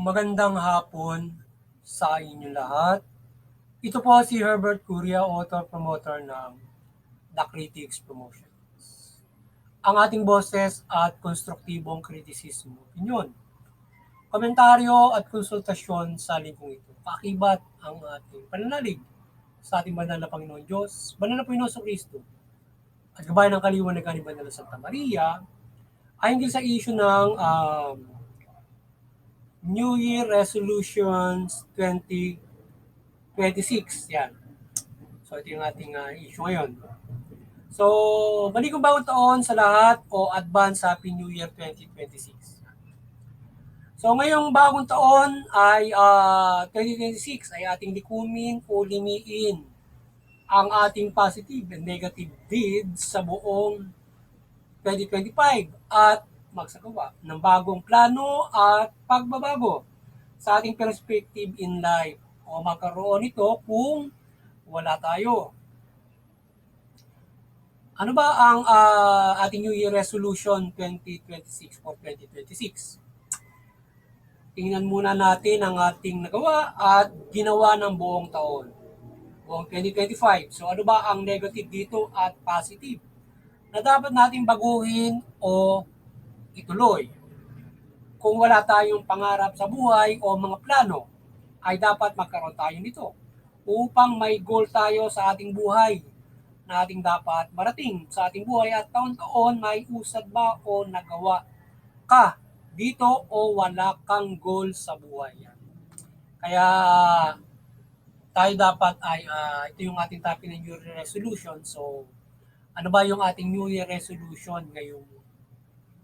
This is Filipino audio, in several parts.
Magandang hapon sa inyo lahat. Ito po si Herbert Curia, author promoter ng The Critics Promotions. Ang ating boses at konstruktibong kritisismo, opinyon, komentaryo at konsultasyon sa lingkong ito. Kaakibat ang ating pananalig sa ating banal na Panginoon Diyos, banal na Panginoon Kristo, at gabay ng kaliwanagan ni Banal na Santa Maria, ay hindi sa issue ng New Year Resolutions 2026. Yan. So, ito yung ating issue ngayon. So, maligong bagong taon sa lahat o advance Happy New Year 2026. So, ngayong bagong taon ay 2026 ay ating likumin o limiin ang ating positive and negative deeds sa buong 2025 at magsagawa ng bagong plano at pagbabago sa ating perspective in life o magkaroon ito kung wala tayo. Ano ba ang ating New Year Resolution 2026 for 2026? Tingnan muna natin ang ating nagawa at ginawa ng buong taon, buong 2025. So ano ba ang negative dito at positive na dapat nating baguhin o ituloy? Kung wala tayong pangarap sa buhay o mga plano, ay dapat magkaroon tayo nito upang may goal tayo sa ating buhay na ating dapat marating sa ating buhay at taon-taon may usad ba o nagawa ka dito o wala kang goal sa buhay. Kaya tayo dapat ay ito yung ating topic ng New Year Resolution. So, ano ba yung ating New Year Resolution ngayong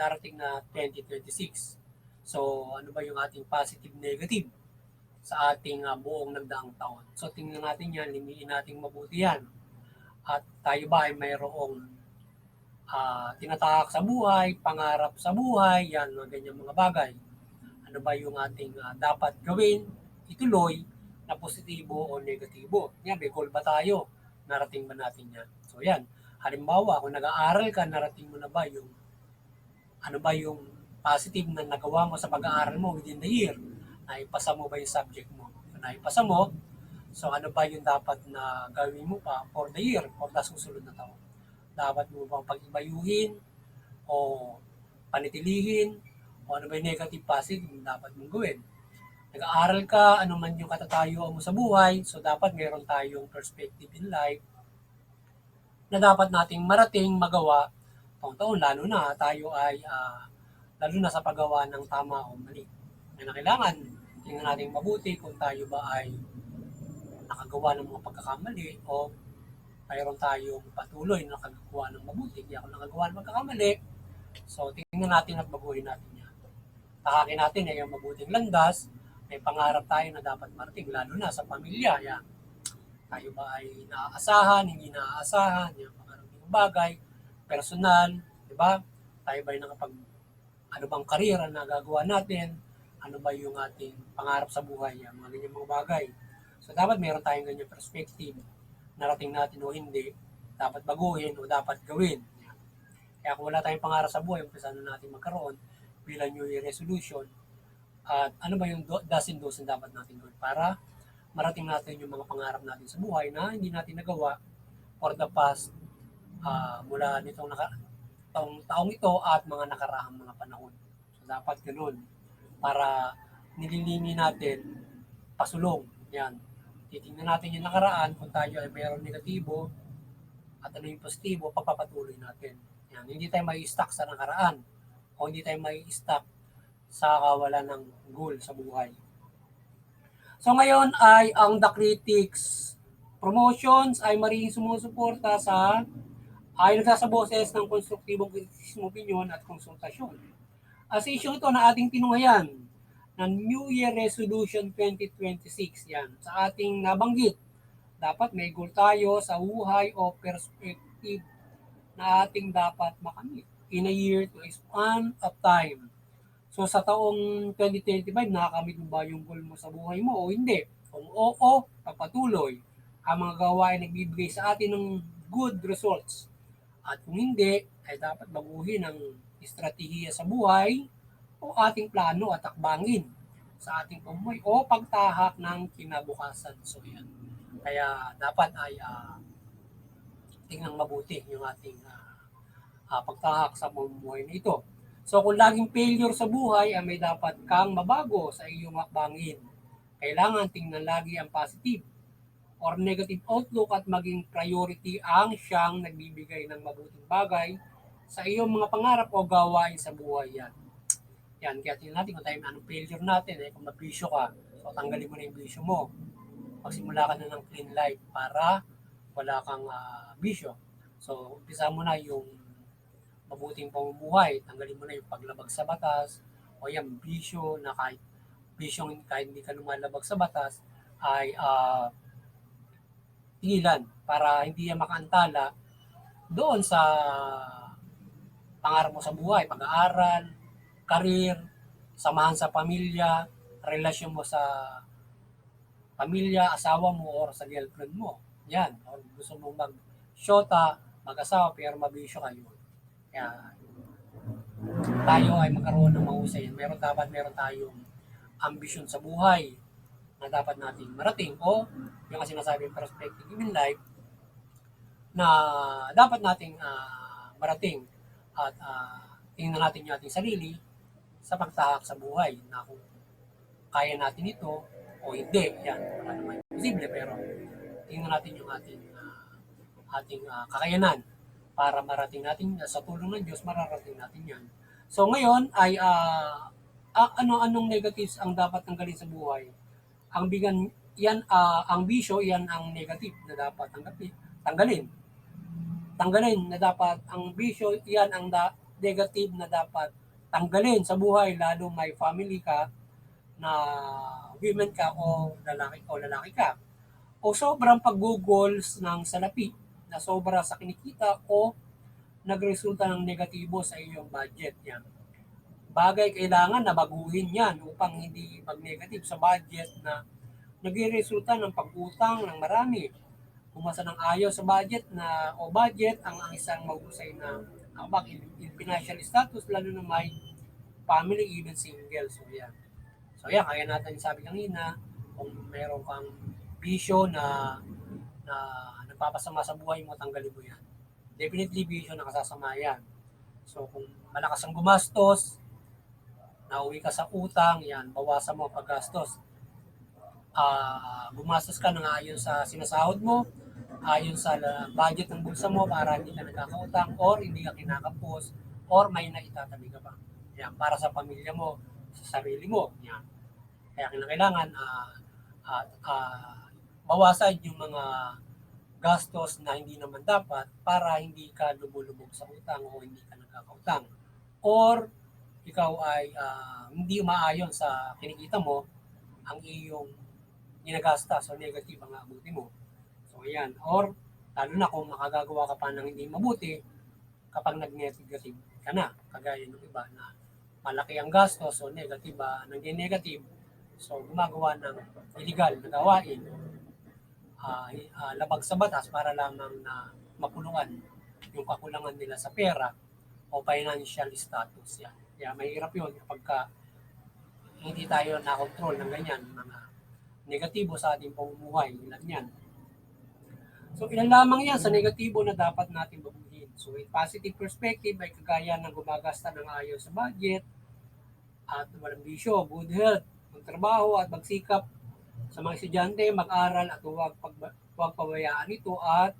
darating na 2026? So, ano ba yung ating positive, negative sa ating buong nagdaang taon? So, tingnan natin yan, limiin natin mabuti yan. At tayo ba ay mayroong tinatahak sa buhay, pangarap sa buhay, yan, mga ganyan mga bagay. Ano ba yung ating dapat gawin, ituloy, na positibo o negatibo. Yan, may goal ba tayo? Narating ba natin yan? So yan, halimbawa, kung nag-aaral ka, narating mo na ba yung ano ba yung positive na nagawa mo sa pag-aaral mo within the year? Naipasa mo ba yung subject mo? Kung naipasa mo, so ano ba yung dapat na gawin mo pa for the year, for the susunod na taon? Dapat mo bang pag-ibayuhin o panitilihin o ano ba yung negative positive na dapat mong gawin? Nag-aaral ka, ano man yung katatayuan mo sa buhay, so dapat meron tayong perspective in life na dapat nating marating, magawa taon-taon, lalo na tayo ay lalo na sa paggawa ng tama o mali. Na kailangan tingnan natin mabuti kung tayo ba ay nakagawa ng mga pagkakamali o mayroon tayong patuloy na nakagawa ng mabuti. Kaya kung nakagawa ng pagkakamali, so tingnan natin at baguhin natin yan. Tahakin natin ay yung mabuting landas, may pangarap tayo na dapat marating, lalo na sa pamilya. Yan. Tayo ba ay naaasahan, hindi naaasahan, yung mga bagay, personal, di ba? Tayo ba ay nakapag, ano bang karera na gagawa natin, ano ba yung ating pangarap sa buhay, yan, mga ganyan mga bagay. So, dapat meron tayong ganyan perspective, narating natin o hindi, dapat baguhin o dapat gawin. Yan. Kaya kung wala tayong pangarap sa buhay, umpisa na natin magkaroon bilang New Year resolution, at ano ba yung dozen na dapat natin gawin para marating natin yung mga pangarap natin sa buhay na hindi natin nagawa for the past mula nitong taong ito at mga nakaraang mga panahon. So, dapat ganun para nililini natin pasulong. Yan. Titingnan natin yung nakaraan kung tayo ay mayroong negatibo at ano yung positibo, papapatuloy natin. Yan. Hindi tayo may stuck sa nakaraan o hindi tayo may stuck sa kawalan ng goal sa buhay. So ngayon ay ang The Critics Promotions ay maring sumusuporta sa ay nagsasaboses ng konstruktibong kritisismo, opinyon at konsultasyon. As issue ito na ating tinunghayan ng New Year Resolution 2026 yan. Sa ating nabanggit, dapat may goal tayo sa buhay o perspective na ating dapat makamit in a year to a span of time. So sa taong 2025, nakakamit mo ba yung goal mo sa buhay mo o hindi? Kung oo, pagpatuloy. Ang mga gawain nagbibigay sa atin ng good results. At kung hindi, ay dapat baguhin ang estratehiya sa buhay o ating plano at takbangin sa ating pamumuhay o pagtahak ng kinabukasan. So yan. Kaya dapat ay tingnan mabuti yung ating pagtahak sa pamumuhay na ito. So kung laging failure sa buhay, may dapat kang mabago sa iyong hakbangin. Kailangan tingnan lagi ang positive or negative outlook at maging priority ang siyang nagbibigay ng mabuting bagay sa iyong mga pangarap o gawain sa buhay yan. Yan, kaya tingnan natin kung tayo anong failure natin, kung mabisyo ka, so tanggalin mo na yung bisyo mo. Magsimula ka na ng clean life para wala kang bisyo. So, umpisa mo na yung mabuting pamumuhay, tanggalin mo na yung paglabag sa batas, o yung bisyo na kahit hindi ka lumalabag sa batas, ay tigilan para hindi yan makaantala doon sa pangarap mo sa buhay, pag-aaral, karir, samahan sa pamilya, relasyon mo sa pamilya, asawa mo, or sa girlfriend mo. Yan. Or gusto mo mag-shota, mag-asawa, pero mabisyo kayo. Kaya tayo ay magkaroon ng mahusay. Meron tayong ambisyon sa buhay na dapat natin marating o yung sinasabing perspective in life na dapat nating marating at tingnan natin yung ating sarili sa pagtahak sa buhay na kung kaya natin ito o hindi. Yan, wala naman posible pero tingnan natin yung ating kakayanan para marating natin sa tulong ng Diyos, mararating natin yan. So ngayon ay ano-anong negatives ang dapat tanggalin sa buhay? Ang bigan yan ang bisyo, yan ang negative na dapat tanggalin. Tanggalin na dapat ang bisyo, yan ang negative na dapat tanggalin sa buhay, lalo may family ka na women ka o lalaki ka. O sobrang pag-goals ng salapi na sobra sa kinikita o nagresulta ng negatibo sa iyong budget yan. Bagay kailangan na baguhin yan upang hindi mag-negative sa budget na nagre-resulta ng pag-utang ng marami. Umasa ng ayaw sa budget ang isang mahusay na in financial status, lalo na may family, even single. So yan, kaya natin sabi kanina, kung meron kang bisyo na nagpapasama sa buhay mo, tanggalin mo yan. Definitely bisyo na kasasama yan. So kung malakas ang gumastos, nauwi ka sa utang, yan, bawasan mo paggastos. Gumastos ka nang ayon sa sinasahod mo, ayon sa budget ng bulsa mo para hindi ka nagkakautang or hindi ka kinakapos or may naitatabi ka pa. Yan, para sa pamilya mo, sa sarili mo. Yan. Kaya kailangan bawasan yung mga gastos na hindi naman dapat para hindi ka lumulubog sa utang o hindi ka nagkakautang. Or ikaw ay hindi umaayon sa kinikita mo ang iyong ginagasta, so negative ang abuti mo. So ayan, or lalo na kung makagagawa ka pa ng hindi mabuti kapag nag-negative ka na, kagaya ng iba na malaki ang gastos, so negative nag-negative, so gumagawa ng illegal na gawain, labag sa batas para lamang na mapuluan yung kakulangan nila sa pera o financial status. Yan. Kaya mahirap yun kapag hindi tayo na-control ng ganyan, mga negatibo sa ating pamumuhay, ilan yan. So ilan lamang yan sa negatibo na dapat natin baguhin. So in positive perspective ay kagaya ng gumagasta ng ayos sa budget at walang bisyo, good health, magtrabaho at magsikap sa mga estudyante, mag-aral at huwag pabayaan ito at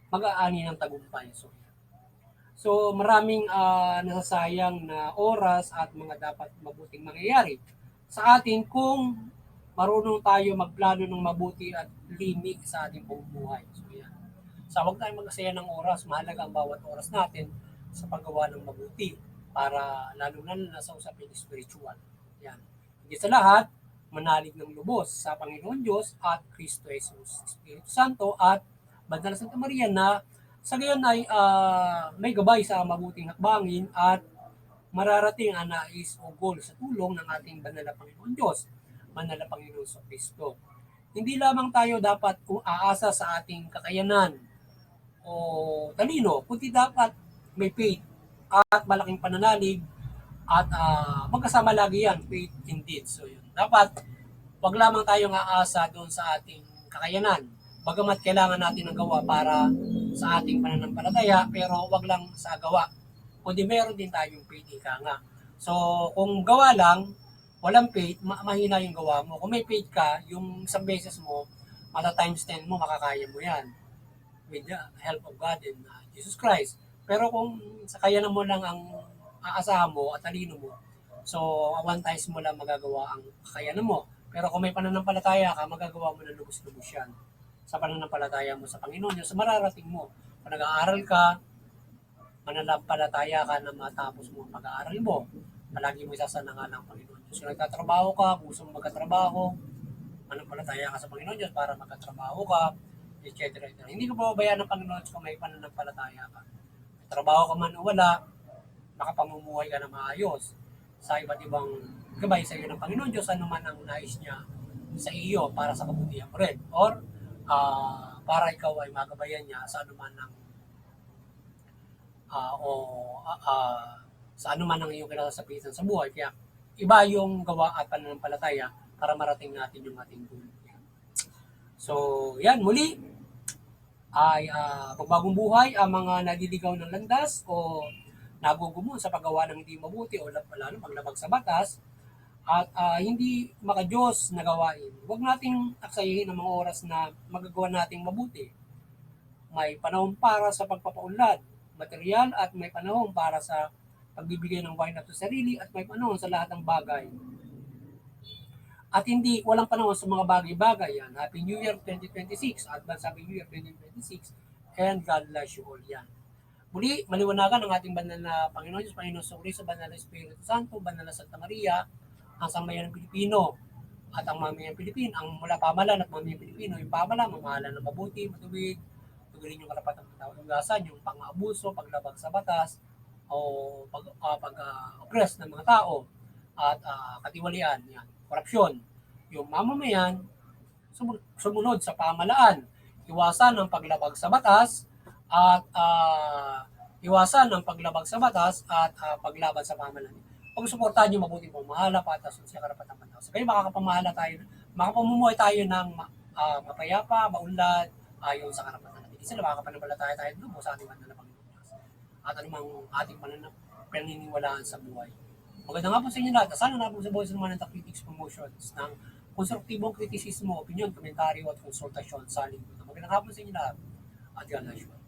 mag-aani ng tagumpay. So maraming nasasayang na oras at mga dapat mabuting mangyayari sa atin kung marunong tayo magplano ng mabuti at limit sa ating pamumuhay. So yan. So huwag tayong mag-asaya ng oras, mahalaga ang bawat oras natin sa paggawa ng mabuti para lalo na nasa usapin spiritual. Yan. Hindi sa lahat, manalig ng lubos sa Panginoon Diyos at Kristo Jesus, Espiritu Santo at Banal na Santa Maria na sa gayon ay may gabay sa mabuting hakbangin at mararating ang nais o goal sa tulong ng ating Banal na Panginoon Diyos, Banal na Panginoon sa Kristo. Hindi lamang tayo dapat aasa sa ating kakayanan o talino, kundi dapat may faith at malaking pananalig At magkasama lagi yan, faith in deeds. So yun. Dapat, wag lamang tayong aasa doon sa ating kakayanan. Bagamat kailangan natin ng gawa para sa ating pananampalataya, pero wag lang sa gawa. Kundi meron din tayong faith, ika nga. So, kung gawa lang, walang faith, mahina yung gawa mo. Kung may faith ka, yung isang beses mo, mata times 10 mo, makakaya mo yan with the help of God and Jesus Christ. Pero kung sa kayanan mo lang ang aasahan mo at talino mo, so one times mo lang magagawa ang kakayanan mo. Pero kung may pananampalataya ka, magagawa mo ng lubos-lubos yan sa pananampalataya mo sa Panginoon, yung sa mararating mo. Kung nag-aaral ka, mananampalataya ka na matapos mo ang pag-aaral mo. Palagi mo isasanangalan ng Panginoon Diyos. Kung nagtatrabaho ka, kung gusto mo magkatrabaho, mananampalataya ka sa Panginoon Diyos para magkatrabaho ka, etc. Hindi ko pababayaan ng Panginoon kung may pananampalataya ka. May trabaho ka man o wala, makapamumuhay ka na maayos sa iba't ibang gabay sa iyo ng Panginoon Diyos, ano man ang nais niya sa iyo para sa kabutihan mo rin. Or para ikaw ay magabayan niya sa anuman ng sa anuman ang iyong kinasasapitan sa buhay. Kaya iba yung gawa at pananampalataya para marating natin yung ating goal. So, yan, muli ay pagbagong buhay ang mga naliligaw ng landas o nagugumo sa paggawa ng hindi mabuti o lalo paglabag sa batas at hindi makadiyos na gawain. Huwag nating aksayahin ang mga oras na magagawa nating mabuti. May panahon para sa pagpapaunlad, material at may panahon para sa pagbibigay ng wine sa sarili at may panahon sa lahat ng bagay. At hindi, walang panahon sa mga bagay-bagay yan. Happy New Year 2026, Advance Happy New Year 2026, and God bless you all yan. Muli, maliwanagan ang ating banal na Panginoon Diyos, Panginoon Suri sa banal na Espiritu Santo, banal na Santa Maria, ang sambayan ng Pilipino, at ang mamayang Pilipino, ang mula pamalan at mamayang Pilipino, yung pamalan, mamahalan ng mabuti, matuwid, tugurin yung karapatang pag-ugasan, yung pang-abuso, paglabag sa batas, o pag-oppress ng mga tao, at katiwalian, yan, korupsyon. Yung mamamayan, sumunod sa pamalaan, iwasan ang paglabag sa batas, at iwasan ang paglabag sa batas at paglaban sa pamalaan. Pag-suportahan yung mabuting pamahala, patas sa karapatang pantao. So, kayo makapamumuhay tayo ng mapayapa, maunlad, ayon sa karapatan natin. Kasi makakapanampalataya tayo doon sa ating banal na Panginoon Diyos. At anumang ating paniniwalaan sa buhay. Magandang hapon sa inyo lahat. Sana na po sa Voice naman ng Critics Promotions ng konstruktibong kritisismo, opinion, komentaryo at konsultasyon sa lingkod. Magandang hapon sa inyo lahat. At God bless you.